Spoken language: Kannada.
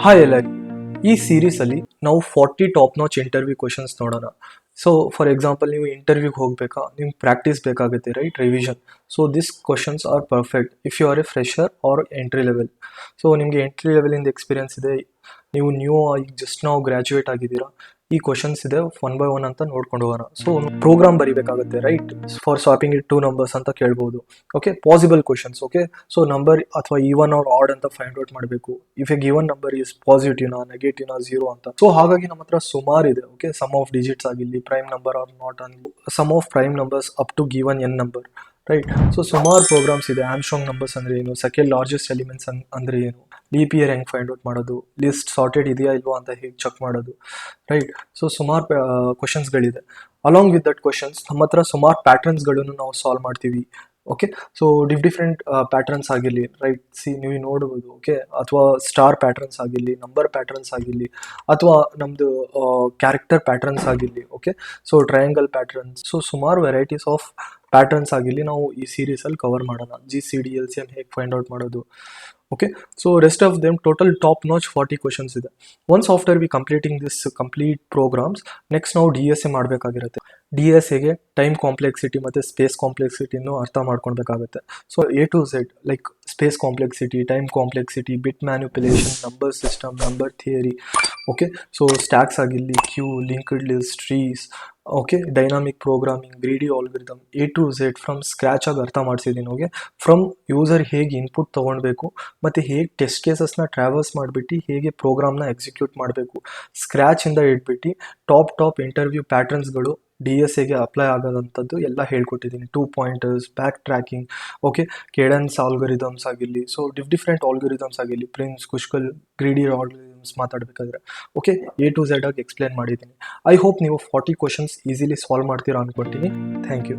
ಹಾಯ್ ಎಲ್ಲರಿ, ಈ ಸೀರೀಸಲ್ಲಿ ನಾವು 40 ಟಾಪ್ ನಾಚ್ ಇಂಟರ್ವ್ಯೂ ಕ್ವಶನ್ಸ್ ನೋಡೋಣ. ಸೊ ಫಾರ್ ಎಕ್ಸಾಂಪಲ್, ನೀವು ಇಂಟರ್ವ್ಯೂಗೆ ಹೋಗಬೇಕಾ, ನಿಮ್ಗೆ ಪ್ರಾಕ್ಟೀಸ್ ಬೇಕಾಗುತ್ತೆ, right, revision. So this questions are perfect if you are a fresher or entry level. So ನಿಮಗೆ ಎಂಟ್ರಿ ಲೆವೆಲಿಂದ ಎಕ್ಸ್ಪೀರಿಯನ್ಸ್ ಇದೆ, ನೀವು ನ್ಯೂ ಈಗ ಜಸ್ಟ್ ನಾವು ಗ್ರ್ಯಾಜುಯೇಟ್ ಆಗಿದ್ದೀರಾ, ಈ ಕ್ವಶನ್ಸ್ ಇದೆ, ಒನ್ ಬೈ ಒನ್ ಅಂತ ನೋಡ್ಕೊಂಡು ಹೋಗೋಣ. ಸೊ ಪ್ರೋಗ್ರಾಮ್ ಬರಿಬೇಕಾಗುತ್ತೆ, right, for swapping it 2 numbers ಅಂತ ಕೇಳ್ಬೋದು. Okay, possible questions. Okay, so number ಅಥವಾ ಈವನ್ ಆರ್ ಆಡ್ ಅಂತ ಫೈಂಡ್ ಔಟ್ ಮಾಡಬೇಕು. If a given number is ಪಾಸಿಟಿವ್ನಾ, ನೆಗೆಟಿವ್ನಾ, ಝೀರೋ ಅಂತ. ಸೊ ಹಾಗಾಗಿ ನಮ್ಮ ಹತ್ರ ಸುಮಾರು ಇದೆ. ಓಕೆ, ಸಮ್ ಆಫ್ ಡಿಜಿಟ್ಸ್ ಆಗಿರಲಿ, ಪ್ರೈಮ್ ನಂಬರ್ ಆರ್ ನಾಟ್ ಆಗಲಿ, sum of prime numbers up to given n number, right. So ಸುಮಾರು ಪ್ರೋಗ್ರಾಮ್ಸ್ ಇದೆ. ಆಮ್ಸ್ಟ್ರಾಂಗ್ ನಂಬರ್ಸ್ ಅಂದ್ರೆ ಏನು, ಸೆಕೆಂಡ್ ಲಾರ್ಜೆಸ್ಟ್ ಎಲಿಮೆಂಟ್ಸ್ ಅಂದ್ರೆ ಏನು, ಲೀಪ್ ಇಯರ್ ಹೆಂಗೆ ಫೈಂಡ್ ಔಟ್ ಮಾಡೋದು, ಲಿಸ್ಟ್ ಸಾರ್ಟೆಡ್ ಇದೆಯಾ ಇಲ್ವಾ ಅಂತ ಹೇಗೆ ಚೆಕ್ ಮಾಡೋದು, ರೈಟ್. ಸೊ ಸುಮಾರು ಕ್ವಶನ್ಸ್ಗಳಿದೆ. ಅಲಾಂಗ್ ವಿತ್ ದಟ್ ಕ್ವಶನ್ಸ್ ನಮ್ಮ ಹತ್ರ ಸುಮಾರು ಪ್ಯಾಟರ್ನ್ಸ್ಗಳನ್ನು ನಾವು ಸಾಲ್ವ್ ಮಾಡ್ತೀವಿ. ಓಕೆ, ಸೊ ಡಿಫ್ರೆಂಟ್ ಪ್ಯಾಟರ್ನ್ಸ್ ಆಗಿರಲಿ, ರೈಟ್, ನೀವು ನೋಡ್ಬೋದು. ಓಕೆ, ಅಥವಾ ಸ್ಟಾರ್ ಪ್ಯಾಟರ್ನ್ಸ್ ಆಗಿರಲಿ, ನಂಬರ್ ಪ್ಯಾಟರ್ನ್ಸ್ ಆಗಿರಲಿ, ಅಥವಾ ನಮ್ಮದು ಕ್ಯಾರೆಕ್ಟರ್ ಪ್ಯಾಟರ್ನ್ಸ್ ಆಗಿರಲಿ. Okay, so triangle patterns, so ಸುಮಾರು ವೆರೈಟೀಸ್ ಆಫ್ ಪ್ಯಾಟರ್ನ್ಸ್ ಆಗಿರಲಿ ನಾವು ಈ ಸೀರೀಸಲ್ಲಿ ಕವರ್ ಮಾಡೋಣ. GCD LCM ಹೇಗೆ ಫೈಂಡ್ ಔಟ್ ಮಾಡೋದು. Okay, so rest of them total top notch 40 questions ಇದೆ. Once after we completing this complete programs, next ನಾವು DSA ಮಾಡಬೇಕಾಗಿರುತ್ತೆ. DSAಗೆ ಟೈಮ್ ಕಾಂಪ್ಲೆಕ್ಸಿಟಿ ಮತ್ತು ಸ್ಪೇಸ್ ಕಾಂಪ್ಲೆಕ್ಸಿಟಿನೂ ಅರ್ಥ ಮಾಡ್ಕೊಳ್ಬೇಕಾಗುತ್ತೆ. So A to Z, like space complexity, time complexity, bit manipulation, number system, number theory. Okay, so stacks ಆಗಿರಲಿ, queue, linked list, trees. Okay, dynamic programming, greedy algorithm, A to Z from scratch ಆಗಿ ಅರ್ಥ ಮಾಡಿಸಿದ್ದೀನಿ. ಓಕೆ, ಫ್ರಮ್ ಯೂಸರ್ ಹೇಗೆ ಇನ್ಪುಟ್ ತೊಗೊಳ್ಬೇಕು ಮತ್ತು ಹೇಗೆ ಟೆಸ್ಟ್ ಕೇಸಸ್ನ ಟ್ರಾವರ್ಸ್ ಮಾಡಿಬಿಟ್ಟು ಹೇಗೆ ಪ್ರೋಗ್ರಾಮ್ನ ಎಕ್ಸಿಕ್ಯೂಟ್ ಮಾಡಬೇಕು, ಸ್ಕ್ರ್ಯಾಚಿಂದ ಇಟ್ಬಿಟ್ಟು ಟಾಪ್ ಇಂಟರ್ವ್ಯೂ ಪ್ಯಾಟರ್ನ್ಸ್ಗಳು DSAಗೆ ಅಪ್ಲೈ ಆಗೋದಂಥದ್ದು ಎಲ್ಲ ಹೇಳ್ಕೊಟ್ಟಿದ್ದೀನಿ. 2 pointers, backtracking. Okay, Kadane's algorithms ಆಗಿರಲಿ, ಸೊ ಡಿಫ್ರೆಂಟ್ ಆಲ್ಗರಿದಮ್ಸ್ ಆಗಿರಲಿ, ಪ್ರಿನ್ಸ್, ಕುಶ್ಕಲ್, ಗ್ರೀಡಿ ಆಲ್ಗರಿದಮ್ಸ್ ಮಾತಾಡಬೇಕಾದ್ರೆ. ಓಕೆ, A to Z ಆಗಿ ಎಕ್ಸ್ಪ್ಲೇನ್ ಮಾಡಿದ್ದೀನಿ. ಐ ಹೋಪ್ ನೀವು 40 ಕ್ವಶನ್ಸ್ ಈಸಿಲಿ ಸಾಲ್ವ್ ಮಾಡ್ತೀರಾ ಅಂದ್ಕೊಳ್ತೀನಿ. Thank you.